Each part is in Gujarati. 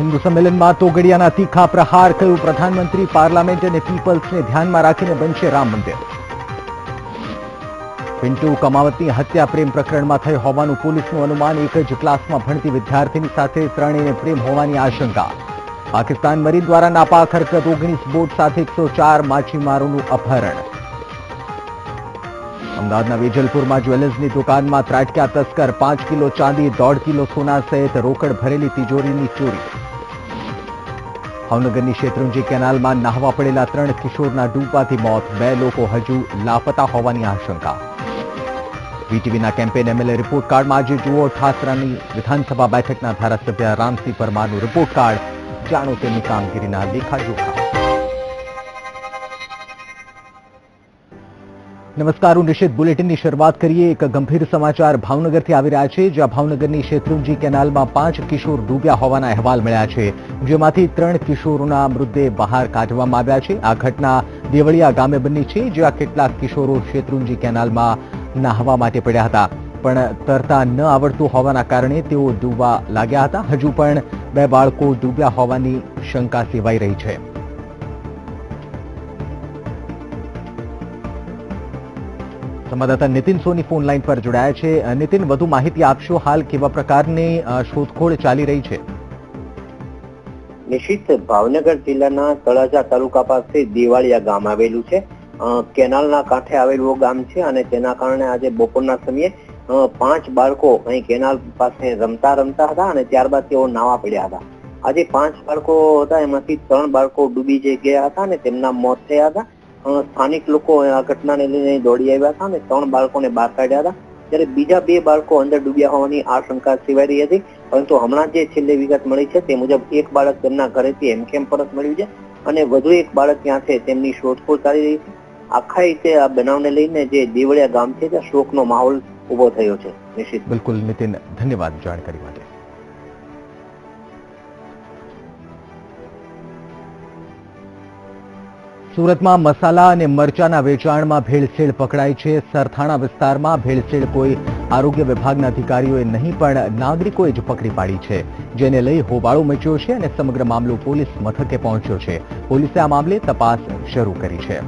हिंदू सम्मेलन में तोगड़ियाना तीखा प्रहार कह्यु प्रधानमंत्री पार्लामेंट और पीपल्स ने ध्यान में राखीने बनशे राम मंदिर। पिंटू कमावतनी हत्या प्रेम प्रकरण में थई होवानुं पोलीसनुं अनुमान। एक ज क्लास में भणती विद्यार्थिनी साथे त्रणेयने प्रेम होवानी आशंका। पाकिस्तान मरीन द्वारा नापाक हरकत 19 बोट साथे 104 माछीमारोनुं अपहरण। अमदावादना वेजलपुरमां ज्वेलर्सनी दुकानमां ત્રાટક્યા તસ્કર। 5 કિલો ચાંદી 1.5 કિલો સોના સહિત રોકડ ભરેલી તિજોરીની ચોરી। ભાવનગરની શેત્રુંજી કેનાલમાં નહાવા પડેલા 3 કિશોરના ડૂબવાથી મોત। 2 લોકો હજુ લાપતા હોવાની આશંકા। વીટીવીના કેમ્પેન એમએલએ રિપોર્ટ કાર્ડમાં આજે જુઓ ઠાસરાની વિધાનસભા બેઠકના ધારાસભ્ય રામસિંહ પરમારનું રિપોર્ટ કાર્ડ। જાણો તેમની કામગીરીના લેખાજોખા। नमस्कार, निश्चित बुलेटिन की शुरुआत करिए। एक गंभीर समाचार भावनगर आवी रह्या छे, ज्यां भावनगरनी शेत्रुंजी केनाल में 5 किशोर डूब्या होवाना अहेवाल मळ्या छे, जेमांथी 3 किशोरोना मृतदेह बहार काढवामां आव्या छे। आ घटना देवळिया गामे बनी छे, ज्यां केटलाक किशोरो शेत्रुंजी केनाल में नहावा माटे पड्या हता, पण तरता न आवडતું હોવાના કારણે તેઓ ડૂબવા લાગ્યા હતા। હજુ પણ 2 બાળકો ડૂબ્યા હોવાની શંકા સેવાઈ રહી છે। संवाददाता नितिन सोनी फोन लाइन पर जोड़ाया है। नितिन, વધુ માહિતી આપશો, હાલ કેવા પ્રકારની શોધખોળ ચાલી રહી છે? નિશ્ચિત ભાવનગર જિલ્લાના તળાજા તાલુકા પાસે દેવાળિયા ગામ આવેલું છે। કેનાલના કાંઠે આવેલું ગામ છે અને તેના કારણે આજે બપોરના સમયે 5 બાળકો અહીં કેનાલ પાસે રમતા હતા અને ત્યારબાદ તેઓ નાવા પડ્યા હતા। આજે 5 બાળકો હતા, એમાંથી 3 બાળકો ડૂબી ગયા હતા અને તેમના મોત થયા હતા। સ્થાનિક લોકો આ ઘટનાને લઈને દોડી આવ્યા હતા અને 3 બાળકોને બહાર કાઢ્યા હતા, જ્યારે બીજા 2 બાળકો અંદર ડૂબ્યા હોવાની આશંકા સેવાઈ રહી હતી। પરંતુ હમણાં જે છેલ્લે વિગત મળી છે તે મુજબ એક બાળક તેમના ઘરેથી હેમખેમ પરત મળ્યું છે અને વધુ એક બાળક ત્યાં છે, તેમની શોધખોળ ચાલી રહી છે। આખા રીતે આ બનાવને લઈને જે દેવળિયા ગામ છે ત્યાં શોકનો માહોલ ઉભો થયો છે। નિશ્ચિત બિલકુલ નિતિન, ધન્યવાદ જાણકારી માટે। સુરતમાં મસાલા અને મરચાના વેચાણમાં ભેળસેળ પકડાઈ છે। સરથાણા વિસ્તારમાં ભેળસેળ કોઈ આરોગ્ય વિભાગના અધિકારીઓએ નહીં પણ નાગરિકોએ જ પકડી પાડી છે, જેને લઈ હોબાળો મચ્યો છે અને સમગ્ર મામલો પોલીસ મથકે પહોંચ્યો છે। પોલીસે આ મામલે તપાસ શરૂ કરી છે।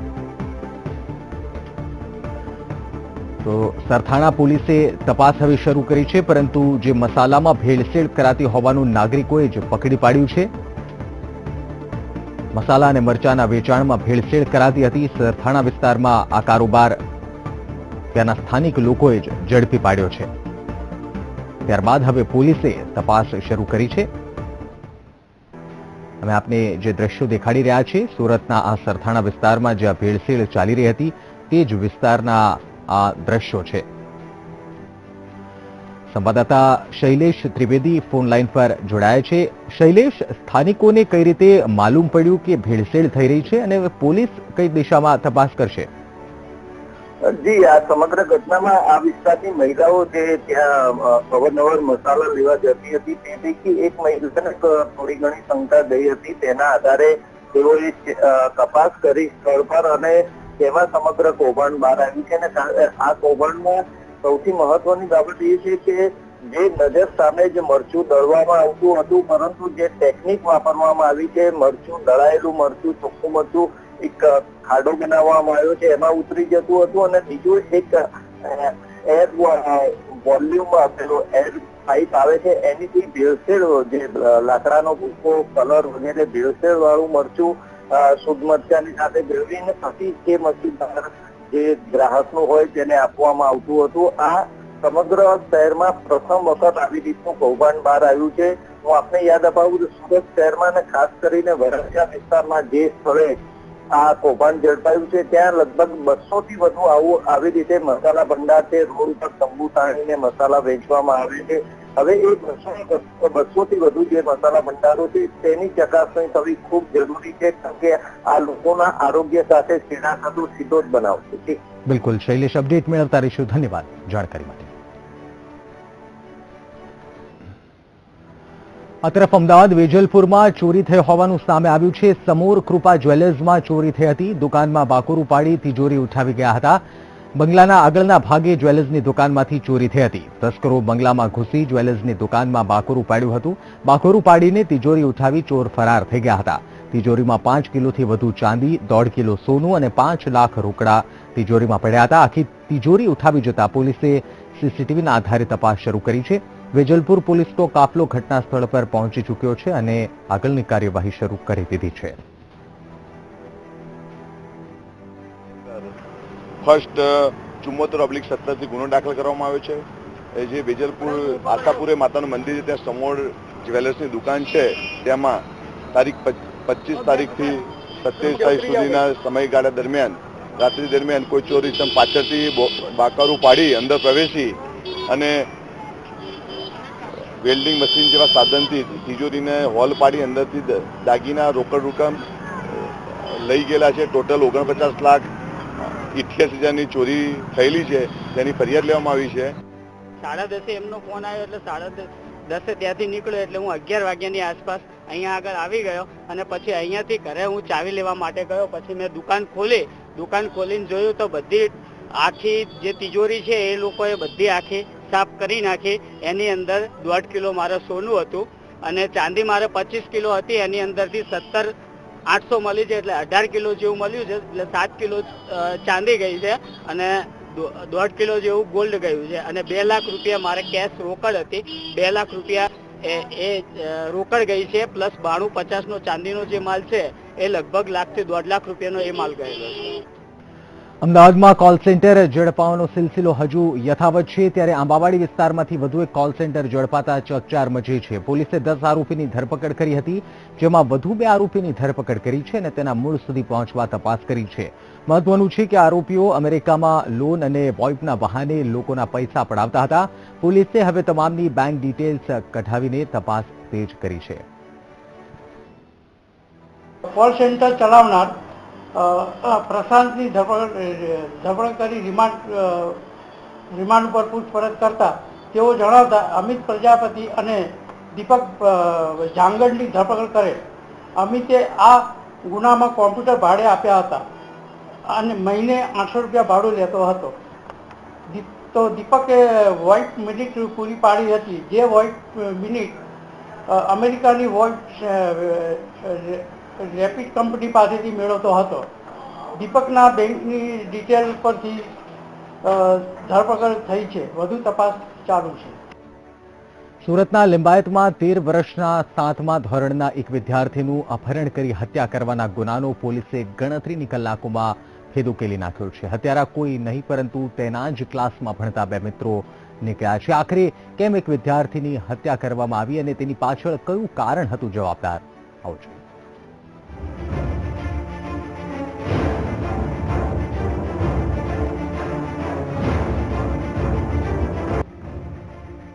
તો સરથાણા પોલીસે તપાસ હવે શરૂ કરી છે, પરંતુ જે મસાલામાં ભેળસેળ કરાતી હોવાનું નાગરિકોએ જ પકડી પાડ્યું છે। મસાલા અને મરચાના વેચાણમાં ભેળસેળ કરાતી હતી સરથાણા વિસ્તારમાં આ કારોબાર ત્યાંના સ્થાનિક લોકોએ જ ઝડપી પાડ્યો છે। ત્યારબાદ હવે પોલીસે તપાસ શરૂ કરી છે। અમે આપને જે દ્રશ્યો દેખાડી રહ્યા છે સુરતના આ સરથાણા વિસ્તારમાં જ્યાં ભેળસેળ ચાલી રહી હતી તે જ વિસ્તારના આ દ્રશ્યો છે। संवाददाता शैलेष त्रिवेदी फोन लाइन पर जोड़ाया है। शैलेष, स्थानिकोने कई रीते मालूम पड़्યું કે ભેળસેળ થઈ રહી છે અને પોલીસ કઈ દિશામાં તપાસ કરશે? જી, આ સમગ્ર ઘટનામાં આ વિસ્તારની મહિલાઓ જે ત્યાં અવારનવાર મસાલા લેવા જતી હતી તે પૈકી એક મહિલાને થોડી ઘણી શંકા ગઈ હતી। તેના આધારે તેઓએ તપાસ કરી સ્થળ પર અને તેમાં સમગ્ર કૌભાંડ બહાર આવ્યું છે અને આ કૌભાંડમાં સૌથી મહત્વની બાબત એ છે કે જે નજર સામે જે મરચું દળવામાં આવતું હતું, પરંતુ જે ટેકનિક વાપરવામાં આવી છે, મરચું દળાયેલું મરચું, ચોખ્ખું મરચું એક ખાડો બનાવવામાં આવ્યો છે એમાં ઉતરી જતું હતું અને બીજું એક એર વોલ્યુમ આપેલો એર પાઇપ આવે છે એનીથી ભેળસેળ, જે લાકડાનો ભૂકો, કલર વગેરે ભેળસેળ વાળું મરચું શુદ્ધ મરચાની સાથે ભેળવીને પછી જે મરચું જે ગ્રાહકનું હોય તેને આપવામાં આવતું હતું। આ સમગ્ર શહેરમાં પ્રથમ વખત આવી રીતનું કૌભાંડ બહાર આવ્યું છે। હું આપને યાદ અપાવું તો સુરત શહેરમાં અને ખાસ કરીને વરાછા વિસ્તારમાં જે સ્થળે આ કૌભાંડ ઝડપાયું છે ત્યાં લગભગ 200 થી વધુ આવી રીતે મસાલા ભંડાર છે, રોડ ઉપર તંબુ તાણીને મસાલા વેચવામાં આવે છે। હવે એ 200 થી વધુ જે મસાલા ભંડારો છે તેની ચકાસણી થવી ખૂબ જરૂરી છે, કારણ કે આ લોકોના આરોગ્ય સાથે છેડાખાતું સીધો જ બનાવ છે। બિલકુલ શૈલેષ, અપડેટ મેળવતા રહીશું। ધન્યવાદ જાણકારી માટે। આ તરફ અમદાવાદ વેજલપુરમાં ચોરી થઈ હોવાનું સામે આવ્યું છે। સમોર કૃપા જ્વેલર્સમાં ચોરી થઈ હતી। દુકાનમાં બાકોરું પાડી તિજોરી ઉઠાવી ગયા હતા। બંગલાના આગળના ભાગે જ્વેલર્સની દુકાનમાંથી ચોરી થઈ હતી. તસ્કરો બંગલામાં ઘૂસી જ્વેલર્સની દુકાનમાં બાકોરું પાડ્યું હતું. બાકોરું પાડીને તિજોરી ઉઠાવી ચોર ફરાર થઈ ગયા હતા. તિજોરીમાં 5 કિલોથી વધુ ચાંદી, 1.5 કિલો સોનું અને 5 લાખ રોકડા તિજોરીમાં પડ્યા હતા. આખી તિજોરી ઉઠાવી જતા પોલીસે સીસીટીવીના આધારે તપાસ શરૂ કરી છે. વેજલપુર પોલીસનો કાફલો ઘટના સ્થળ પર પહોંચી ચૂક્યો છે અને આગળની કાર્યવાહી શરૂ કરી દીધી છે. ફર્સ્ટ 74/17 થી ગુનો દાખલ કરવામાં આવ્યો છે. જે વેજલપુર આશાપુરે માતાનું મંદિર છે ત્યાં સમોર જ્વેલર્સની દુકાન છે, તેમાં તારીખ 25 તારીખથી 27 તારીખ સુધીના સમયગાળા દરમિયાન રાત્રિ દરમિયાન કોઈ ચોરી પાછળથી બાકારું પાડી અંદર પ્રવેશી અને વેલ્ડિંગ મશીન જેવા સાધનથી તિજોરીને હોલ પાડી અંદરથી દાગીના રોકડ રકમ લઈ ગયેલા છે. ટોટલ 49,88,000ની ચોરી થયેલી છે, તેની ફરિયાદ લેવામાં આવી છે. 10:30 એમનો ફોન આવ્યો એટલે 10:30 ત્યાંથી નીકળ્યો એટલે હું 11 વાગ્યાની આસપાસ અહીંયા આગળ આવી ગયો અને પછી અહીંયાથી ઘરે હું ચાવી લેવા માટે ગયો. પછી મેં દુકાન ખોલીને જોયું તો બધી આખી જે તિજોરી છે એ લોકોએ બધી આખી સાફ કરી નાખી. એની અંદર 1.5 કિલો મારે સોનું હતું અને ચાંદી મારે 25 કિલો હતી. એની અંદરથી 17,800 મળી છે, એટલે 18 કિલો જેવું મળ્યું છે. એટલે 7 કિલો ચાંદી ગઈ છે અને 1.5 કિલો જેવું ગોલ્ડ ગયું છે અને 2 લાખ રૂપિયા મારે કેશ રોકડ હતી. 2 લાખ રૂપિયા એ રોકડ ગઈ છે, પ્લસ 92,50નો ચાંદીનો જે માલ છે એ લગભગ 1 લાખથી 1.5 લાખ રૂપિયાનો એ માલ ગયેલો છે. અમદાવાદમાં કોલ સેન્ટર ઝડપાવાનો સિલસિલો હજુ યથાવત છે, ત્યારે આંબાવાડી વિસ્તારમાંથી વધુ એક કોલ સેન્ટર ઝડપાતા ચકચાર મચી છે. પોલીસે 10 આરોપીની ધરપકડ કરી હતી, જેમાં વધુ 2 આરોપીની ધરપકડ કરી છે અને તેના મૂળ સુધી પહોંચવા તપાસ કરી છે. મહત્વનું છે કે આરોપીઓ અમેરિકામાં લોન અને વોઇપના બહાને લોકોના પૈસા પડાવતા હતા. પોલીસે હવે તમામની બેંક ડિટેલ્સ કઢાવીને તપાસ તેજ કરી છે. કોલ સેન્ટર ચલાવનાર પ્રશાંતની ધરપકડ કરી રિમાન્ડ ઉપર પૂછપરછ કરતા તેઓ જણાવતા અમિત પ્રજાપતિ અને દીપક જાંગડની ધરપકડ કરે. અમિતે આ ગુનામાં કોમ્પ્યુટર ભાડે આપ્યા હતા અને મહિને 800 રૂપિયા ભાડું લેતો હતો. તો દીપકે વોઇટ મિનિટ પૂરી પાડી હતી, જે વોઇટ મિનિટ અમેરિકાની વોઇટ રેપિડ કંપની પાસેથી મેળવતો હતો. દીપકના બેંકની ડિટેલ પરથી ધરપકડ થઈ છે. વધુ તપાસ ચાલુ છે. સુરતના લિંબાયતમાં 13 વર્ષના 7મા ધોરણના એક વિદ્યાર્થીનું અપહરણ કરી હત્યા કરવાના ગુનાનો પોલીસે ગણતરીની કલાકોમાં ભેદ ઉકેલી નાખ્યો છે. હત્યારા કોઈ નહીં પરંતુ તેના જ ક્લાસમાં ભણતા 2 મિત્રો નીકળ્યા છે. આખરે કેમ એક વિદ્યાર્થીની હત્યા કરવામાં આવી અને તેની પાછળ કયું કારણ હતું જવાબદાર, આવો જોઈએ.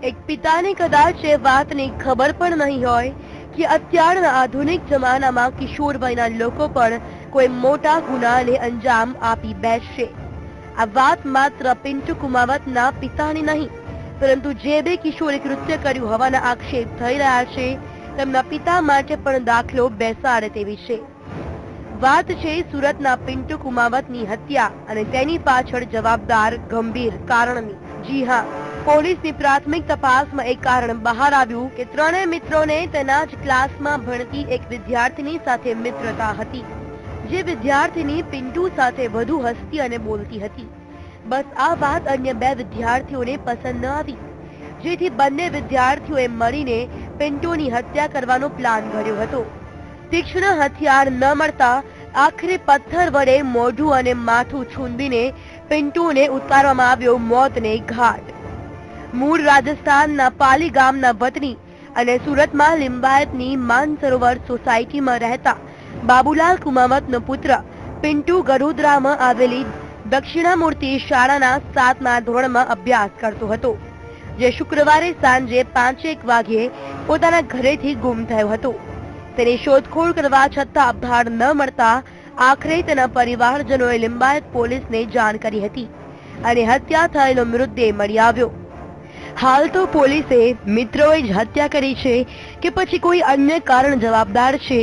એક પિતાને કદાચ એ વાતની ખબર પણ નહીં હોય કે અત્યારના આધુનિક જમાનામાં કિશોર વયના લોકો પણ કોઈ મોટા ગુનાને અંજામ આપી બેસશે. આ વાત માત્ર પિન્ટુ કુમાવતના પિતાની નહીં, પરંતુ જે 2 કિશોરે કૃત્ય કર્યું હોવાના આક્ષેપ થઈ રહ્યા છે તેમના પિતા માટે પણ દાખલો બેસાડે તેવી છે. વાત છે સુરતના પિન્ટુ કુમાવતની હત્યા અને તેની પાછળ જવાબદાર ગંભીર કારણની. જી હા, પોલીસની પ્રાથમિક તપાસમાં એક કારણ બહાર આવ્યું કે 3 મિત્રોને તેના જ ક્લાસમાં ભણતી એક વિદ્યાર્થીની સાથે મિત્રતા હતી. જે વિદ્યાર્થીની પિન્ટુ સાથે વધુ હસતી અને બોલતી હતી. બસ આ વાત અન્ય 2 વિદ્યાર્થીઓને પસંદ ન આવી, જેથી બંને વિદ્યાર્થીઓએ મળીને પિન્ટુની હત્યા કરવાનો પ્લાન ઘડ્યો હતો. તીક્ષ્ણ હથિયાર ન મળતા આખરે પથ્થર વડે મોઢું અને માથું છૂંદીને પિન્ટુને ઉતારવામાં આવ્યો મોતને ઘાટ. મૂળ રાજસ્થાનના પાલી ગામના વતની અને સુરતમાં લિંબાયતની માનસરોવર સોસાયટીમાં રહેતા બાબુલાલ કુમાવતનો પુત્ર પિન્ટુ ગડોદરામાં આવેલી દક્ષિણામૂર્તિ શાળાના 7મા ધોરણમાં અભ્યાસ કરતો હતો, જે શુક્રવારે સાંજે 5:01 વાગ્યે પોતાના ઘરેથી ગુમ થયો હતો. તેની શોધખોળ કરવા છતાં આધાર ન મળતા આખરે તેના પરિવારજનોએ લિંબાયત પોલીસને જાણ કરી હતી અને હત્યા થયેલો મૃતદેહ મળી આવ્યો. હાલ તો પોલીસે મિત્રોએ જ હત્યા કરી છે કે પછી કોઈ અન્ય કારણ જવાબદાર છે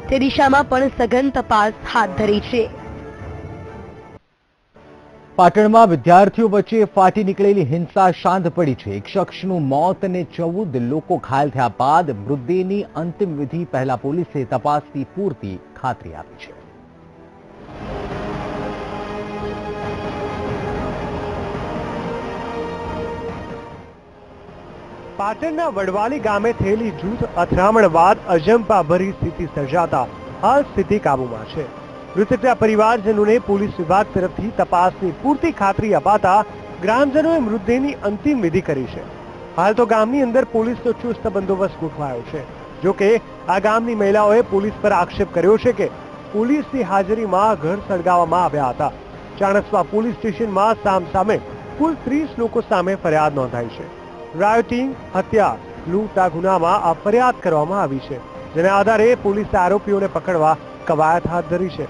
તે દિશામાં પણ સઘન તપાસ હાથ ધરી છે. પાટણમાં વિદ્યાર્થીઓ વચ્ચે ફાટી નીકળેલી હિંસા શાંત પડી છે. એક શખ્સનું મોત અને 14 લોકો ઘાયલ થયા બાદ મૃતદેહની અંતિમ વિધિ પહેલા પોલીસે તપાસની પૂરતી ખાતરી આપી છે. પાટણના વડવાલી ગામે થયેલી જૂથ અથડામણ બાદ અજંપાભરી સ્થિતિ સર્જાતા હાલ સ્થિતિ કાબૂમાં છે. મૃતકના પરિવારજનોને પોલીસ વિભાગ તરફથી તપાસની પૂરતી ખાતરી અપાતા ગ્રામજનોએ મૃતદેહની અંતિમ વિધિ કરી છે. હાલ તો ગામની અંદર પોલીસનો ચુસ્ત બંદોબસ્ત ગોઠવાયો છે. જો કે આ ગામની મહિલાઓએ પોલીસ પર આક્ષેપ કર્યો છે કે પોલીસની હાજરીમાં ઘર સળગાવવામાં આવ્યા હતા. ચાણસ્મા પોલીસ સ્ટેશનમાં સામસામે કુલ 30 લોકો સામે ફરિયાદ નોંધાઈ છે. રાયોટિંગ, હત્યા, લૂંટના ગુનામાં આ ફરિયાદ કરવામાં આવી છે, જેના આધારે પોલીસે આરોપીઓને પકડવા કવાયત હાથ ધરી છે.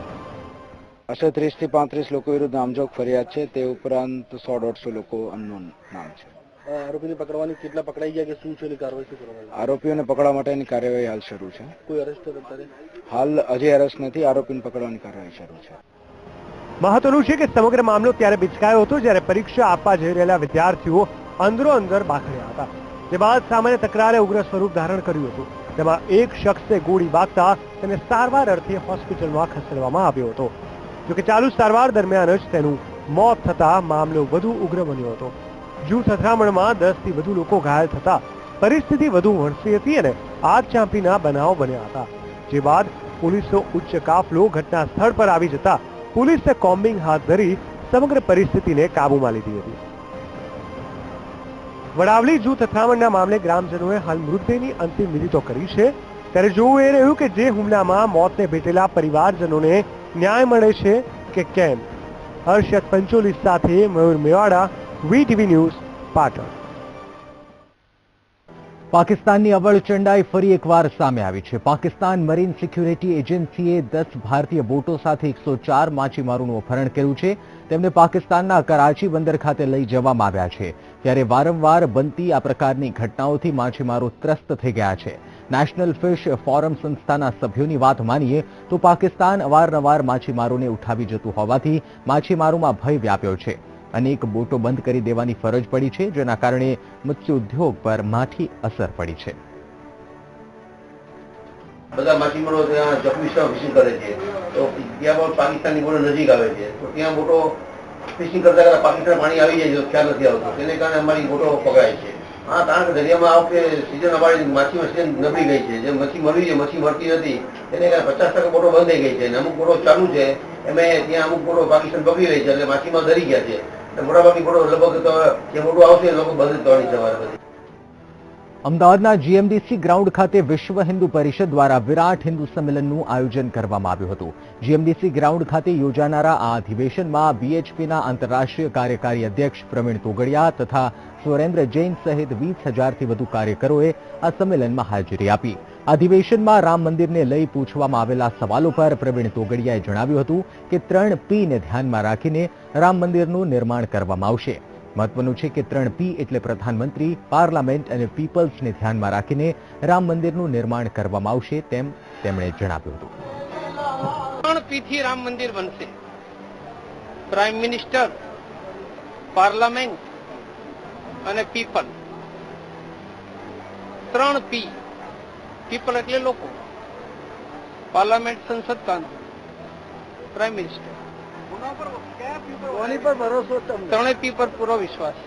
30 થી 35 લોકો વિરુદ્ધ નામજોગ ફરિયાદ છે. તે ઉપરાંત 100-150 લોકો અનનોન નામ છે. આરોપીને પકડવાની કેટલા પકડાઈ ગયા કે શું છે એની કાર્યવાહી શું કરવામાં આવી? આરોપીઓને પકડવા માટેની કાર્યવાહી હાલ શરૂ છે. કોઈ અરેસ્ટ અત્યારે હાલ હજી અરેસ્ટ નથી. આરોપીને પકડવાની કાર્યવાહી શરૂ છે. મહત્વનું છે કે સમગ્ર મામલો ત્યારે બિચકાયો હતો જ્યારે પરીક્ષા આપવા જઈ રહેલા વિદ્યાર્થીઓ અંદરો અંદર બાખડ્યા હતા. જે બાદ સામાન્ય તકરારે ઉગ્ર સ્વરૂપ ધારણ કર્યું હતું. તેમાં એક શખ્સે ગોળી વાગતા તેને સારવાર અર્થે હોસ્પિટલમાં ખસેડવામાં આવ્યો હતો. જોકે ચાલુ સારવાર દરમિયાન જ તેનું મોત થતા મામલો વધુ ઉગ્ર બન્યો હતો. જૂથ અથડામણમાં 10 થી વધુ લોકો ઘાયલ થતા પરિસ્થિતિ વધુ વણસી હતી અને આગ ચાંપીના બનાવો બન્યા હતા. જે બાદ પોલીસનો ઉચ્ચ કાફલો ઘટના સ્થળ પર આવી જતા પોલીસે કોમ્બિંગ હાથ ધરી સમગ્ર પરિસ્થિતિને કાબૂમાં લીધી હતી. વડાવલી જૂથ અથડામણના મામલે ગ્રામજનોએ હાલ મૃતદેહની અંતિમ વિધિ તો કરી છે, ત્યારે જોવું એ રહ્યું કે જે હુમલામાં મોતને ભેટેલા પરિવારજનોને ન્યાય મળે છે કે કેમ. હર્ષદ પંચોલી સાથે મયુર મેવાડા, વીટીવી ન્યૂઝ, પાટણ. પાકિસ્તાનની અવળચંડાઈ ફરી એકવાર સામે આવી છે. પાકિસ્તાન મરીન સિક્યુરિટી એજન્સીએ 10 ભારતીય બોટો સાથે 104 માછીમારોનું અપહરણ કર્યું છે. તેમને પાકિસ્તાનના કરાચી બંદર ખાતે લઈ જવામાં આવ્યા છે. ત્યારે વારંવાર બનતી આ પ્રકારની ઘટનાઓથી માછીમારો ત્રસ્ત થઈ ગયા છે. નેશનલ ફિશ ફોરમ સંસ્થાના સભ્યોની વાત માનીએ તો પાકિસ્તાન અવારનવાર માછીમારોને ઉઠાવી જતું હોવાથી માછીમારોમાં ભય વ્યાપ્યો છે. અનેક બોટો બંધ કરી દેવાની ફરજ પડી છે, જેના કારણે મત્સ્ય ઉદ્યોગ પર માઠી અસર પડી છે. બધા માછીમારો ત્યાં જખમીમાં ફિશિંગ કરે છે, તો ત્યાં પણ પાકિસ્તાનની બોટો નજીક આવે છે, તો ત્યાં બોટો ફિશિંગ કરતા કરતા પાકિસ્તાન પાણી આવી જાય છે, ખ્યાલ નથી આવતો. તેને કારણે અમારી બોટો પકડાય છે. હા, કારણ કે દરિયામાં આ વખતે સિઝન અમારી માછીમાં સિઝન નબળી ગઈ છે. જે મચ્છી મળવી છે મચ્છી મળતી નથી, તેને કારણે 50% બોટો બંધ થઈ ગઈ છે અને અમુક બોટો ચાલુ છે. એમાં ત્યાં અમુક બોટો પાકિસ્તાન પકડી રહી છે, એટલે માછીમાં ડરી ગયા છે. મોટાભાગની બોટો લગભગ જે બોટો આવશે લોકો બંધ થવાની સવારે બધી. અમદાવાદના જીએમડીસી ગ્રાઉન્ડ ખાતે વિશ્વ હિન્દુ પરિષદ દ્વારા વિરાટ હિન્દુ સંમેલનનું આયોજન કરવામાં આવ્યું હતું. જીએમડીસી ગ્રાઉન્ડ ખાતે યોજાનારા આ અધિવેશનમાં બીએચપીના આંતરરાષ્ટ્રીય કાર્યકારી અધ્યક્ષ પ્રવીણ તોગડિયા તથા સુરેન્દ્ર જૈન સહિત 20,000થી વધુ કાર્યકરોએ આ સંમેલનમાં હાજરી આપી. અધિવેશનમાં રામ મંદિરને લઈ પૂછવામાં આવેલા સવાલો પર પ્રવીણ તોગડિયાએ જણાવ્યું હતું કે 3P ને ધ્યાનમાં રાખીને રામ મંદિરનું નિર્માણ કરવામાં આવશે. મહત્વનું છે કે 3P એટલે પ્રધાનમંત્રી, પાર્લામેન્ટ અને પીપલ્સને ધ્યાનમાં રાખીને રામ મંદિરનું નિર્માણ કરવામાં આવશે તેમ તેમણે જણાવ્યું હતું. 3P થી રામ મંદિર બનશે. પ્રાઇમ મિનિસ્ટર, પાર્લામેન્ટ અને પીપલ. 3P. પીપલ એટલે લોકો, પાર્લામેન્ટ સંસદ કાનૂન, પ્રાઇમ મિનિસ્ટર. 3P પર પૂરો વિશ્વાસ.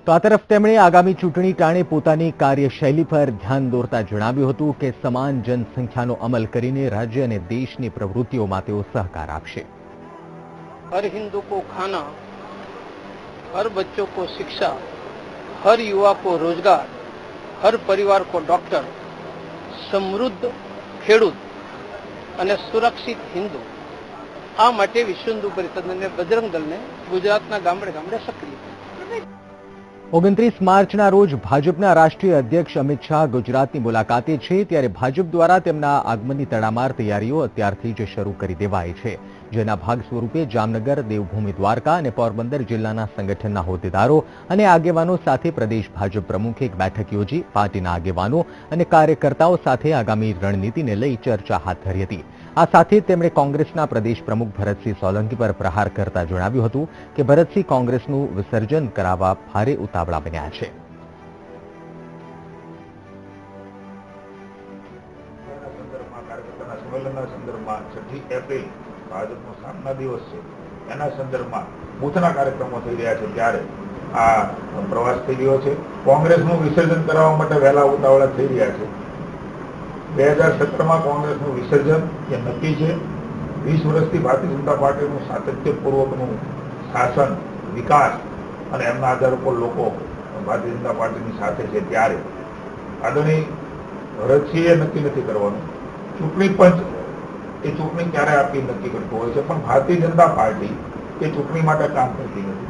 તો આ તરફ તેમણે આગામી ચૂંટણી ટાણે પોતાની કાર્યશૈલી પર ધ્યાન દોરતા જણાવ્યું હતું કે સમાન જનસંખ્યાનો અમલ કરીને રાજ્ય અને દેશની પ્રવૃત્તિઓમાં તેઓ સહકાર આપશે. હર હિન્દુ કો ખાના, હર બચ્ચો કો શિક્ષા, હર યુવા કો રોજગાર, હર પરિવાર કો ડોક્ટર, સમૃદ્ધ ખેડૂત અને સુરક્ષિત હિન્દુ. આ માટે વિશ્વ હિન્દુ પરિષદ અને બજરંગ દળને ગુજરાતના ગામડે ગામડે સક્રિય. 29 માર્ચના રોજ ભાજપના રાષ્ટ્રીય અધ્યક્ષ અમિત શાહ ગુજરાતની મુલાકાતે છે, ત્યારે ભાજપ દ્વારા તેમના આગમનની તડામાર તૈયારીઓ અત્યારથી જ શરૂ કરી દેવાઈ છે, જેના ભાગ સ્વરૂપે જામનગર, દેવભૂમિ દ્વારકા અને પોરબંદર જિલ્લાના સંગઠનના હોદ્દેદારો અને આગેવાનો સાથે પ્રદેશ ભાજપ પ્રમુખે એક બેઠક યોજી પાર્ટીના આગેવાનો અને કાર્યકર્તાઓ સાથે આગામી રણનીતિને લઈ ચર્ચા હાથ ધરી હતી. આ સાથે તેમણે કોંગ્રેસના પ્રદેશ પ્રમુખ ભરતસિંહ સોલંકી પર પ્રહાર કરતા જણાવ્યું હતું કે ભરતસિંહ કોંગ્રેસનું વિસર્જન કરાવવા ભારે ઉતાવળા બન્યા છે. સંમેલનના સંદર્ભમાં 6 એપ્રિલ ભાજપનો સ્થાપના દિવસ છે, એના સંદર્ભમાં બૂથના કાર્યક્રમો થઈ રહ્યા છે, ત્યારે આ પ્રવાસ થઈ રહ્યો છે. કોંગ્રેસનું વિસર્જન કરાવવા માટે વહેલા ઉતાવળા થઈ રહ્યા છે. 2017માં કોંગ્રેસનું વિસર્જન એ નક્કી છે. 20 વર્ષથી ભારતીય જનતા પાર્ટીનું સાતત્યપૂર્વકનું શાસન, વિકાસ અને એમના આધાર ઉપર લોકો ભારતીય જનતા પાર્ટીની સાથે છે, ત્યારે આદરણીય ભરતસિંહે નક્કી નથી કરવાનું. ચૂંટણી પંચ એ ચૂંટણી ક્યારે આપી નક્કી કરતું હોય છે, પણ ભારતીય જનતા પાર્ટી એ ચૂંટણી માટે કામ કરતી નથી.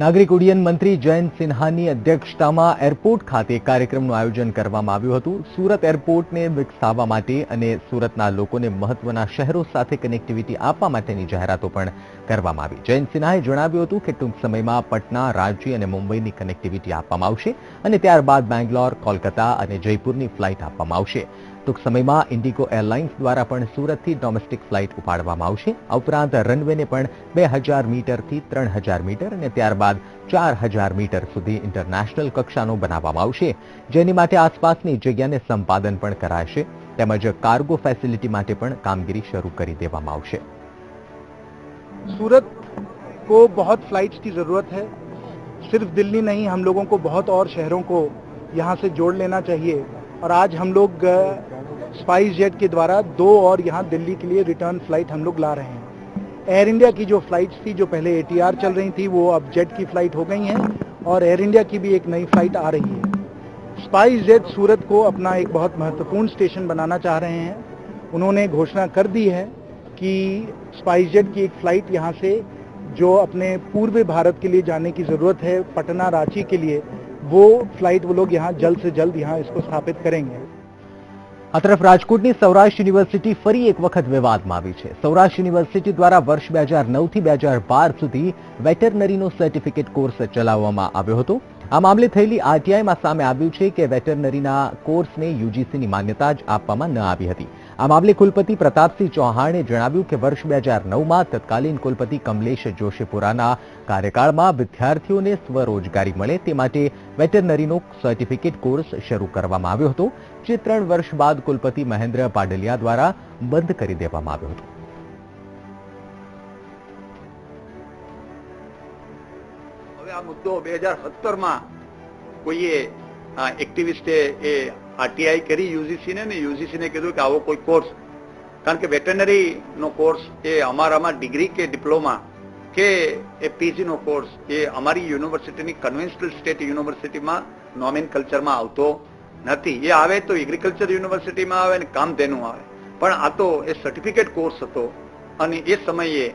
નાગરિક ઉડ્ડયન મંત્રી જયંત સિન્હાની અધ્યક્ષતામાં એરપોર્ટ ખાતે કાર્યક્રમનું આયોજન કરવામાં આવ્યું હતું. સુરત એરપોર્ટને વિકસાવવા માટે અને સુરતના લોકોને મહત્વના શહેરો સાથે કનેક્ટિવિટી આપવા માટેની જાહેરાતો પણ કરવામાં આવી. જયંત સિન્હાએ જણાવ્યું હતું કે ટૂંક સમયમાં પટના, રાંચી અને મુંબઈની કનેક્ટિવિટી આપવામાં આવશે અને ત્યારબાદ બેંગ્લોર, કોલકાતા અને જયપુરની ફ્લાઇટ આપવામાં આવશે. ટૂંક સમયમાં ઇન્ડિગો એરલાઇન્સ દ્વારા પણ સુરતથી ડોમેસ્ટિક ફ્લાઇટ ઉપાડવામાં આવશે. આ ઉપરાંત રનવેને પણ 2000 મીટરથી 3000 મીટર અને ત્યારબાદ 4000 મીટર સુધી ઇન્ટરનેશનલ કક્ષાનો બનાવવામાં આવશે, જેની માટે આસપાસની જગ્યાને સંપાદન પણ કરાશે, તેમજ કાર્ગો ફેસિલિટી માટે પણ કામગીરી શરૂ કરી દેવામાં આવશે. सूरत को बहुत फ्लाइट्स की ज़रूरत है. सिर्फ दिल्ली नहीं, हम लोगों को बहुत और शहरों को यहाँ से जोड़ लेना चाहिए. और आज हम लोग स्पाइस जेट के द्वारा 2 और यहाँ दिल्ली के लिए रिटर्न फ्लाइट हम लोग ला रहे हैं. एयर इंडिया की जो फ्लाइट्स थी, जो पहले ATR चल रही थी, वो अब जेट की फ्लाइट हो गई हैं और एयर इंडिया की भी एक नई फ्लाइट आ रही है. स्पाइस जेट सूरत को अपना एक बहुत महत्वपूर्ण स्टेशन बनाना चाह रहे हैं. उन्होंने घोषणा कर दी है कि स्पाइस जेट की एक फ्लाइट यहाँ से जो अपने पूर्वी भारत के लिए जाने की ज़रूरत है, पटना, रांची के लिए, वो फ्लाइट वो लोग यहाँ जल्द से जल्द यहाँ इसको स्थापित करेंगे. આ તરફ રાજકોટની સૌરાષ્ટ્ર યુનિવર્સિટી ફરી એક વખત વિવાદમાં આવી છે. સૌરાષ્ટ્ર યુનિવર્સિટી દ્વારા વર્ષ 2009 થી 2012 સુધી વેટરનરીનો સર્ટિફિકેટ કોર્સ ચલાવવામાં આવ્યો હતો. આ મામલે થયેલી RTIમાં સામે આવ્યું છે કે વેટરનરીના કોર્સને UGCની માન્યતા જ આપવામાં ન આવી હતી. આ મામલે કુલપતિ પ્રતાપસિંહ ચૌહાણે જણાવ્યું કે વર્ષ 2009માં તત્કાલીન કુલપતિ કમલેશ જોશીપુરાના કાર્યકાળમાં વિદ્યાર્થીઓને સ્વરોજગારી મળે તે માટે વેટરનરીનો સર્ટિફિકેટ કોર્સ શરૂ કરવામાં આવ્યો હતો, જે 3 વર્ષ બાદ કુલપતિ મહેન્દ્ર પાડલિયા દ્વારા બંધ કરી દેવામાં આવ્યો હતો. હવે આ મુદ્દો 2017માં કોઈએ એક્ટિવિસ્ટે એ RTI કરી UGC ને UGC ને કીધું કે આવો કોઈ કોર્સ, કારણ કે વેટરનરી નો કોર્સ એ અમારામાં ડિગ્રી કે ડિપ્લોમા કે એ PG નો કોર્સ એ અમારી યુનિવર્સિટીની કન્વેન્શનલ સ્ટેટ યુનિવર્સિટીમાં નોમેનકલ્ચરમાં આવતો નથી. એ આવે તો એગ્રીકલ્ચર યુનિવર્સિટીમાં આવે ને કામધેનું આવે, પણ આ તો એ સર્ટિફિકેટ કોર્સ હતો અને એ સમયે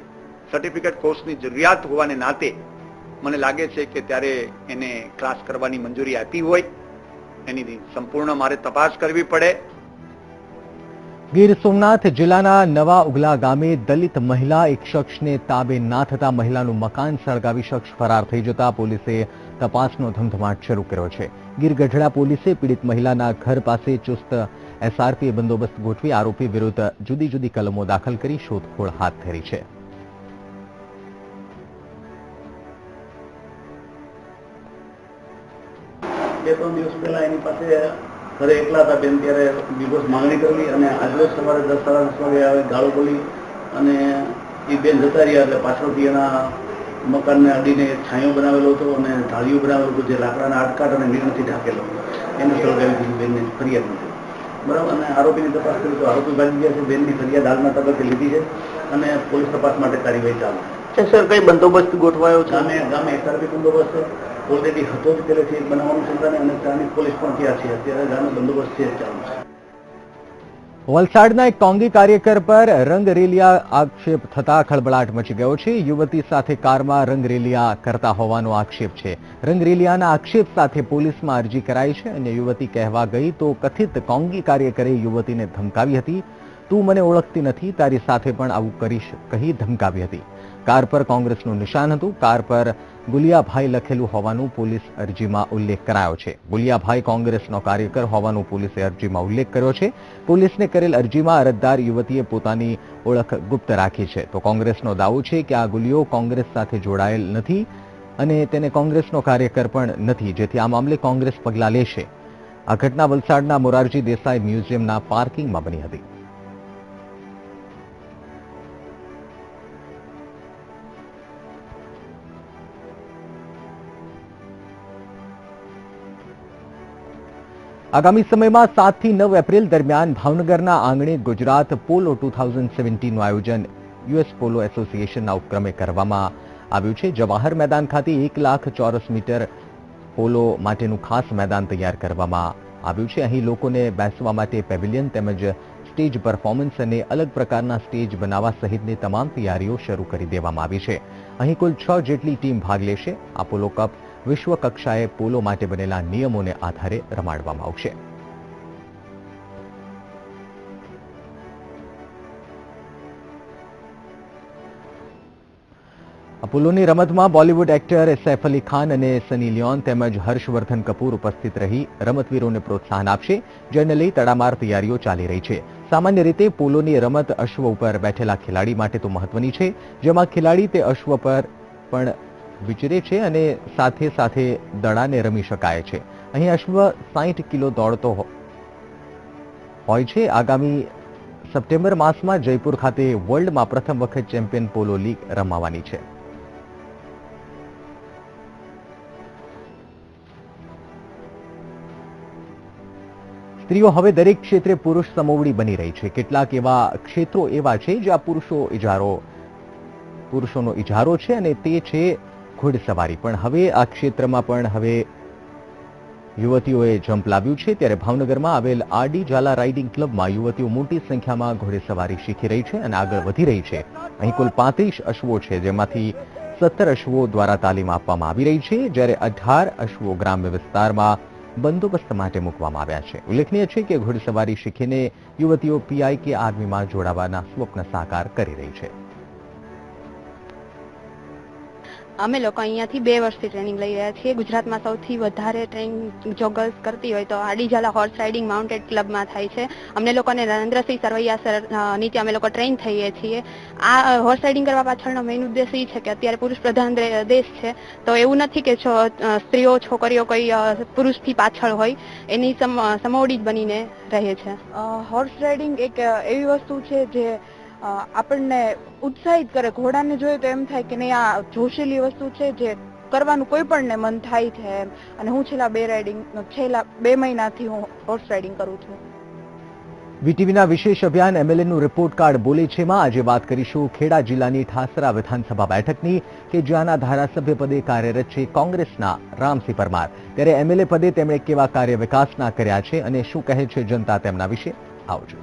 સર્ટિફિકેટ કોર્સની જરૂરિયાત હોવાને નાતે મને લાગે છે કે ત્યારે એને ક્લાસ કરવાની મંજૂરી આપી હોય, એની સંપૂર્ણ મારે તપાસ કરવી પડે. ગીર સોમનાથ જિલ્લાના નવા ઉગલા ગામે દલિત મહિલા એક શખ્સને તાબે ના થતા મહિલાનું મકાન સળગાવી શખ્સ ફરાર થઈ જતા પોલીસે તપાસનો ધમધમાટ શરૂ કર્યો છે. ગીર ગઢડા પોલીસે પીડિત મહિલાના ઘર પાસે ચુસ્ત SRP બંદોબસ્ત ગોઠવી આરોપી વિરુદ્ધ જુદી જુદી કલમો દાખલ કરી શોધખોળ હાથ ધરી છે. બે 3 દિવસ પહેલા એની પાસે ઘરે એકલા હતા બેન, ત્યારે ડિવોર્સ માંગણી કરેલી અને આજે સવારે 10 સાડા 10 વાગે આવે ગાળો બોલી અને એ બેન જતા રહ્યા. એટલે પાછળથી એના મકાનને અડીને છાંયો બનાવેલો હતો અને ઢાળિયું બનાવેલું હતું, જે લાકડાના આટકાટ અને નીરથી ઢાંકેલો, એને સળગાવી દીધી બેનને ફરિયાદ નથી. બરાબર. અને આરોપીની તપાસ કરી તો આરોપી ભાગી ગયા છે. બેનની ફરિયાદ હાલના તબક્કે લીધી છે અને પોલીસ તપાસ માટે કાર્યવાહી ચાલુ છે. સર, કઈ બંદોબસ્ત ગોઠવાયો છે? ગામે SRP બંદોબસ્ત ઓલરેડી હતો જ પહેલેથી બનાવવાનું છે અને ત્યાંની પોલીસ પણ ત્યાં છે. અત્યારે ગામે બંદોબસ્ત છે ચાલુ છે. વલસાડના એક કોંગી કાર્યકર પર રંગરેલિયા આક્ષેપ થતા ખળબળાટ મચી ગયો છે. યુવતી સાથે કારમાં રંગરેલિયા કરતા હોવાનો આક્ષેપ છે. રંગરેલિયાના આક્ષેપ સાથે પોલીસમાં અરજી કરાઈ છે અને યુવતી કહેવા ગઈ તો કથિત કોંગી કાર્યકરે યુવતીને ધમકાવી હતી. તું મને ઓળખતી નથી, તારી સાથે પણ આવું કરીશ કહી ધમકાવી હતી. કાર પર કોંગ્રેસનું નિશાન હતું. કાર પર ગુલિયાભાઈ લખેલું હોવાનું પોલીસ અરજીમાં ઉલ્લેખ કરાયો છે. ગુલિયાભાઈ કોંગ્રેસનો કાર્યકર હોવાનું પોલીસે અરજીમાં ઉલ્લેખ કર્યો છે. પોલીસને કરેલ અરજીમાં અરજદાર યુવતીએ પોતાની ઓળખ ગુપ્ત રાખી છે. તો કોંગ્રેસનો દાવો છે કે આ ગુલિયો કોંગ્રેસ સાથે જોડાયેલ નથી અને તેને કોંગ્રેસનો કાર્યકર પણ નથી, જેથી આ મામલે કોંગ્રેસ પગલાં લેશે. આ ઘટના વલસાડના મોરારજી દેસાઈ મ્યુઝિયમના પાર્કિંગમાં બની હતી. આગામી સમયમાં 7 થી 9 એપ્રિલ દરમિયાન ભાવનગરના આંગણે ગુજરાત પોલો 2017નું આયોજન યુએસ પોલો એસોસિએશનના ઉપક્રમે કરવામાં આવ્યું છે. જવાહર મેદાન ખાતે 1 લાખ ચોરસ મીટર પોલો માટેનું ખાસ મેદાન તૈયાર કરવામાં આવ્યું છે. અહીં લોકોને બેસવા માટે પેવિલિયન તેમજ સ્ટેજ પરફોર્મન્સ અને અલગ પ્રકારના સ્ટેજ બનાવવા સહિતની તમામ તૈયારીઓ શરૂ કરી દેવામાં આવી છે. અહીં કુલ 6 જેટલી ટીમ ભાગ લેશે. આ પોલો કપ વિશ્વ કક્ષાએ પોલો માટે બનેલા નિયમોને આધારે રમાડવામાં આવશે. પોલોની રમતમાં બોલિવૂડ એક્ટર સૈફ અલી ખાન અને સની લિયોન તેમજ હર્ષવર્ધન કપૂર ઉપસ્થિત રહી રમતવીરોને પ્રોત્સાહન આપશે, જેને લઈ તડામાર તૈયારીઓ ચાલી રહી છે. સામાન્ય રીતે પોલોની રમત અશ્વ ઉપર બેઠેલા ખેલાડી માટે તો મહત્વની છે, જેમાં ખેલાડી તે અશ્વ પર પણ વિચરે છે અને સાથે સાથે દડાને રમી શકાય છે. અહીં અશ્વ 60 કિલો દોડતો હોય છે. આગામી સપ્ટેમ્બર માસમાં જયપુર ખાતે વર્લ્ડમાં પ્રથમ વખત ચેમ્પિયન પોલો લીગ રમાવાની છે. સ્ત્રીઓ હવે દરેક ક્ષેત્રે પુરુષ સમોવડી બની રહી છે. કેટલાક એવા ક્ષેત્રો એવા છે જ્યાં પુરુષોનો ઇજારો છે અને તે છે ઘોડસવારી. પણ હવે આ ક્ષેત્રમાં પણ હવે યુવતીઓએ જંપ લાવ્યું છે. ત્યારે ભાવનગરમાં આવેલ આરડી ઝાલા રાઇડિંગ ક્લબમાં યુવતીઓ મોટી સંખ્યામાં ઘોડેસવારી શીખી રહી છે અને આગળ વધી રહી છે. અહીં કુલ 35 અશ્વો છે, જેમાંથી 17 અશ્વો દ્વારા તાલીમ આપવામાં આવી રહી છે, જ્યારે 18 અશ્વો ગ્રામ્ય વિસ્તારમાં બંદોબસ્ત માટે મૂકવામાં આવ્યા છે. ઉલ્લેખનીય છે કે ઘોડસવારી શીખીને યુવતીઓ પીઆઈ કે આર્મીમાં જોડાવાના સ્વપ્ન સાકાર કરી રહી છે. અમે લોકો અહીંયાથી 2 વર્ષથી ટ્રેનિંગ લઈ રહ્યા છીએ. ગુજરાતમાં સૌથી વધારે ટ્રેનિંગ જો ગર્લ્સ કરતી હોય તો RD Zala horse riding mounted ક્લબમાં થાય છે. અમને લોકોને નરેન્દ્રસિંહ સરવૈયા સર નીચે અમે લોકો ટ્રેન થઈએ છીએ. આ હોર્સ રાઇડિંગ કરવા પાછળનો મેઇન ઉદ્દેશ એ છે કે અત્યારે પુરુષ પ્રધાન દેશ છે, તો એવું નથી કે સ્ત્રીઓ છોકરીઓ કોઈ પુરુષથી પાછળ હોય, એની સમોવડી જ બનીને રહે છે. હોર્સ રાઇડિંગ એક એવી વસ્તુ છે જે આપણને ઉત્સાહિત કરે. ઘોડાને જોઈએ તો એમ થાય કે નહીં, આ જોશેલી વસ્તુ છે જે કરવાનું કોઈ પણ ને મન થાય છે એમ. અને હું છેલ્લા 2 મહિનાથી હું હોર્સ રાઇડિંગ કરું છું. વીટીવીના વિશેષ અભિયાન એમએલએનું રિપોર્ટ કાર્ડ બોલે છેમાં આજે વાત કરીશું ખેડા જિલ્લાની ઠાસરા વિધાનસભા બેઠકની, કે જ્યાંના ધારાસભ્ય પદે કાર્યરત છે કોંગ્રેસના રામસિંહ પરમાર. ત્યારે એમએલએ પદે તેમણે કેવા કાર્ય વિકાસના કર્યા છે અને શું કહે છે જનતા તેમના વિશે, આવજો.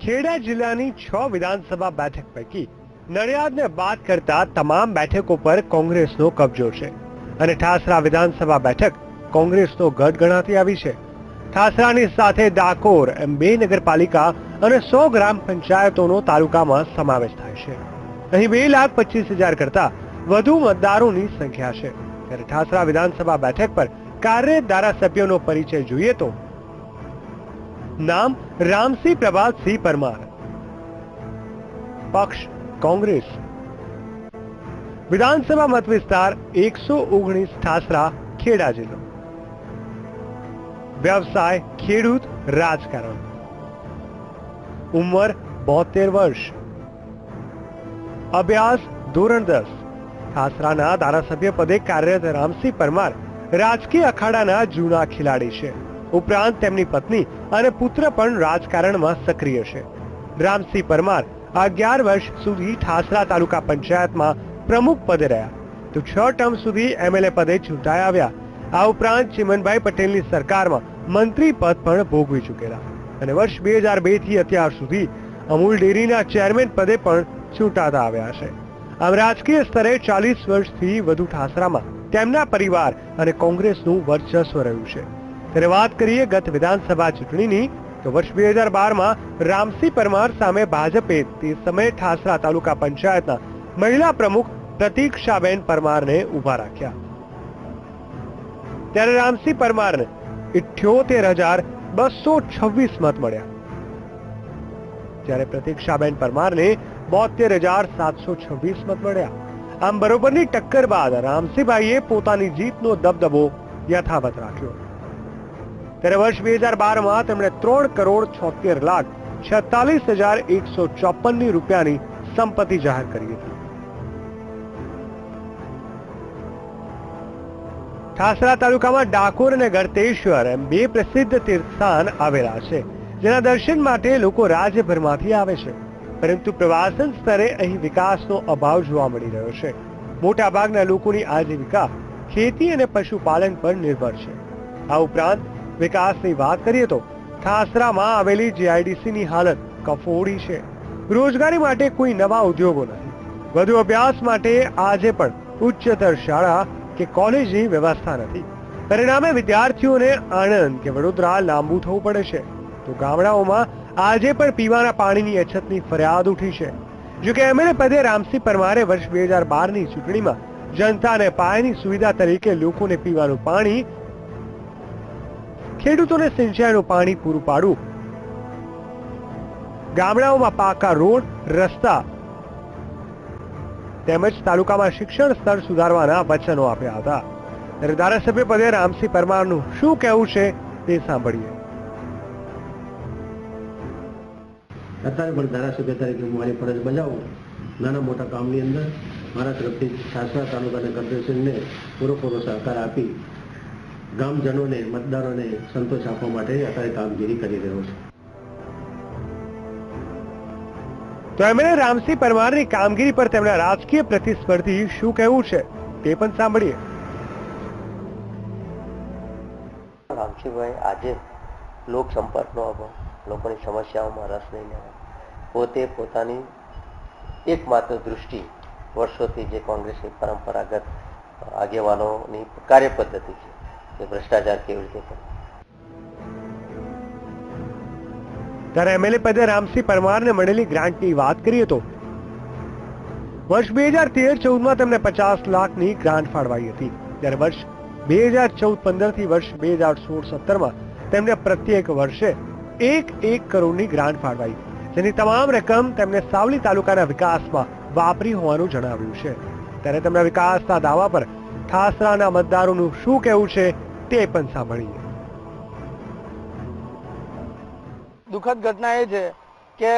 ખેડા જિલ્લાની 6 વિધાનસભા બેઠક પૈકી નડિયાદને બાદ કરતા તમામ બેઠકો પર કોંગ્રેસનો કબજો છે અને ઠાસરા વિધાનસભા બેઠક કોંગ્રેસનો ગઢ ગણાતી આવી છે. ઠાસરાની સાથે ડાકોર એમ 2 નગરપાલિકા અને 100 ગ્રામ પંચાયતોનો તાલુકામાં સમાવેશ થાય છે. અહીં 2,25,000 કરતા વધુ મતદારોની સંખ્યા છે. ત્યારે ઠાસરા વિધાનસભા બેઠક પર કાર્યરત ધારાસભ્યોનો પરિચય જોઈએ તો નામ રામસિંહ પ્રભાતસિંહ પરમાર, પક્ષ કોંગ્રેસ, વિધાનસભા મત વિસ્તાર 119 ઠાસરા ખેડા જિલ્લો, વ્યવસાય ખેડૂત રાજકારણ, ઉંમર 72 વર્ષ, અભ્યાસ ધોરણ 10. ઠાસરાના ધારાસભ્ય પદે કાર્યરત રામસિંહ પરમાર રાજકીય અખાડાના જૂના ખેલાડી છે. ઉપરાંત તેમની પત્ની અને પુત્ર પણ રાજકારણમાં સક્રિય છે. રામસિંહ પરમાર 11 વર્ષ સુધી ઠાસરા તાલુકા પંચાયતમાં પ્રમુખ પદે રહ્યા તો 6 ટર્મ સુધી એમએલએ પદે ચૂંટાઈ આવ્યા. આ ઉપરાંત ચિમનભાઈ પટેલની સરકારમાં મંત્રી પદ પણ ભોગવી ચૂકેલા અને વર્ષ 2002 થી અત્યાર સુધી અમૂલ ડેરીના ચેરમેન પદે પણ ચૂંટાતા આવ્યા છે. આમ રાજકીય સ્તરે 40 વર્ષથી વધુ ઠાસરામાં તેમના પરિવાર અને કોંગ્રેસનું વર્ચસ્વ રહ્યું છે. ત્યારે વાત કરીએ ગત વિધાનસભા ચૂંટણીની તો વર્ષ 2012માં રામસિંહ પરમાર સામે ભાજપે તે સમયે ઠાસરા તાલુકા પંચાયતના મહિલા પ્રમુખ પ્રતીક્ષાબેન પરમારને ઉભા રાખ્યા. ત્યારે રામસિંહ પરમારને 78,226 મત મળ્યા, જ્યારે પ્રતીક્ષાબેન પરમારને 72,726 મત મળ્યા. આમ બરોબરની ટક્કર બાદ રામસિંહભાઈએ પોતાની જીતનો દબદબો યથાવત રાખ્યો. ત્યારે વર્ષ 2012માં તેમણે 3,76,46,154 રૂપિયાની સંપત્તિ જાહેર કરી હતી. ઠાસરા તાલુકામાં ડાકોર અને ગળતેશ્વર એમ 2 પ્રસિદ્ધ તીર્થસ્થાન આવેલા છે, જેના દર્શન માટે લોકો રાજ્યભરમાંથી આવે છે. પરંતુ પ્રવાસન સ્તરે અહીં વિકાસનો અભાવ જોવા મળી રહ્યો છે. મોટા ભાગના લોકોની આજીવિકા ખેતી અને પશુપાલન પર નિર્ભર છે. આ ઉપરાંત વિકાસની વાત કરીએ તો ઠાસરામાં આવેલી જીઆઈડીસીની હાલત કફોડી છે. રોજગારી માટે કોઈ નવા ઉદ્યોગો નથી. વધુ અભ્યાસ માટે આજે પણ ઉચ્ચતર શાળા કે કોલેજની વ્યવસ્થા નથી. પરિણામે વિદ્યાર્થીઓને આણંદ કે વડોદરા લાંબુ થવું પડે છે. તો ગામડાઓમાં આજે પણ પીવાના પાણીની અછતની ફરિયાદ ઉઠી છે. જોકે એમએલએ પદે રામસિંહ પરમારે વર્ષ 2012ની ચૂંટણીમાં જનતાને પાયાની સુવિધા તરીકે લોકોને પીવાનું પાણી, ખેડૂતોને સિંચાઈનું પાણી પૂરું પાડવું, ગામડાઓમાં પાકા રોડ, રસ્તા તેમજ તાલુકામાં શિક્ષણ સ્તર સુધારવાના વચનો આપ્યા હતા. ત્યારે ધારાસભ્ય પદે રામસિંહ પરમારનું શું કહેવું છે તે સાંભળીએ. અત્યારે પણ ધારાસભ્ય તરીકે હું મારી ફરજ બજાવું. નાના મોટા કામની અંદર મારા તરફથી ઠાસરા તાલુકાના કોર્પોરેશનને પૂરો સહકાર આપી ગામજનોને, મતદારોને સંતોષ આપવા માટે અત્યારે કામગીરી કરી રહ્યો છે. તો એમએલએ રામસિંહ પરમારની કામગીરી પર તેમના રાજકીય પ્રતિસ્પર્ધી શું કહેવું છે તે પણ સાંભળીએ. રામસિંહભાઈ આજે લોક સંપર્કનો અભાવ, લોકોની સમસ્યાઓમાં રસ નહીં લેવા, પોતે પોતાની એકમાત્ર દૃષ્ટિ વર્ષોથી જે કોંગ્રેસની પરંપરાગત આગેવાનોની કાર્ય પદ્ધતિ છે કે ભ્રષ્ટાચાર કેવી રીતે કરે. ત્યારે એમએલએ પદે રામસિંહ પરમારને મળેલી ગ્રાન્ટની વાત કરીએ તો વર્ષ 2013-14માં તેમને 50 લાખની ગ્રાન્ટ ફાળવાઈ હતી. ત્યારે વર્ષ 2014-15 થી વર્ષ 2016-17માં તેમને પ્રત્યેક વર્ષે 1 કરોડની ગ્રાન્ટ ફાળવાઈ, જેની તમામ રકમ તેમને સાવલી તાલુકાના વિકાસમાં વાપરી હોવાનું જણાવ્યું છે. ત્યારે તેમના વિકાસના દાવા પર ઠાસરાના મતદારોનું શું કહેવું છે તે પણ સાંભળીએ. દુઃખદ ઘટના એ છે કે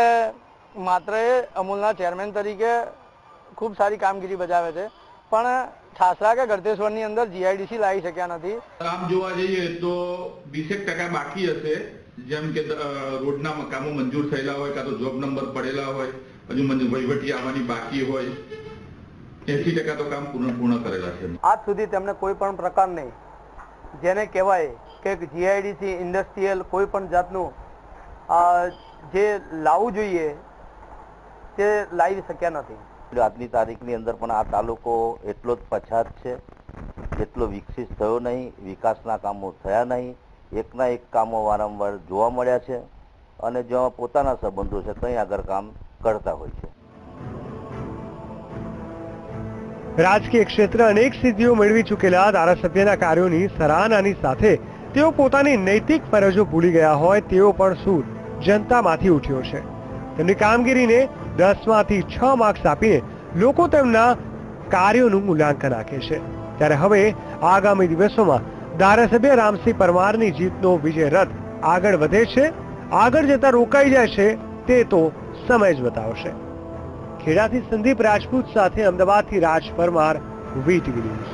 માત્ર અમૂલના ચેરમેન તરીકે ખૂબ સારી કામગીરી બજાવે છે, પણ ઠાસરા કે ગળતેશ્વરની અંદર જીઆઈડીસી લાવી શક્યા નથી. આમ જોવા જઈએ તો 20% બાકી હશે, જેમ કે રોડના કામો મંજૂર થયેલા હોય, કાં તો જોબ નંબર પડેલા હોય, હજુ વહીવટી આવવાની બાકી હોય. 80% તો કામ પૂર્ણ કરેલા છે. આજ સુધી તેમને કોઈ પણ પ્રકારની જેને કહેવાય કે જીઆઈડીસી ઇન્ડસ્ટ્રીયલ કોઈ પણ જાતનું જે લાવવું જોઈએ તે લાવી શક્યા નથી. આજની તારીખની અંદર પણ આ તાલુકો એટલો જ પછાત છે, જેટલો વિકસિત થયો નહીં, વિકાસના કામો થયા નહીં, એકના એક કામો વારંવાર જોવા મળ્યા છે અને જેમાં પોતાના સંબંધો છે ત્યાં આગળ કામ કરતા હોય છે. રાજકીય ક્ષેત્રે અનેક સિદ્ધિઓ મેળવી ચૂકેલા ધારાસભ્યના કાર્યોની સરાહનાની સાથે તેઓ પોતાની નૈતિક ફરજો ભૂલી ગયા હોય તેવો પણ સૂર જનતામાંથી ઉઠ્યો છે. તેમની કામગીરીને 10માંથી 6 માર્ક્સ આપીને લોકો તેમના કાર્યોનું મૂલ્યાંકન આપે છે. ત્યારે હવે આગામી દિવસોમાં ધારાસભ્ય રામસિંહ પરમારની જીતનો વિજય રથ આગળ વધે છે, આગળ જતા રોકાઈ જાય છે તે તો સમય જ બતાવશે. ખેડાથી સંદીપ રાજપૂત સાથે અમદાવાદથી રાજ પરમાર, વીટીવી ન્યૂઝ.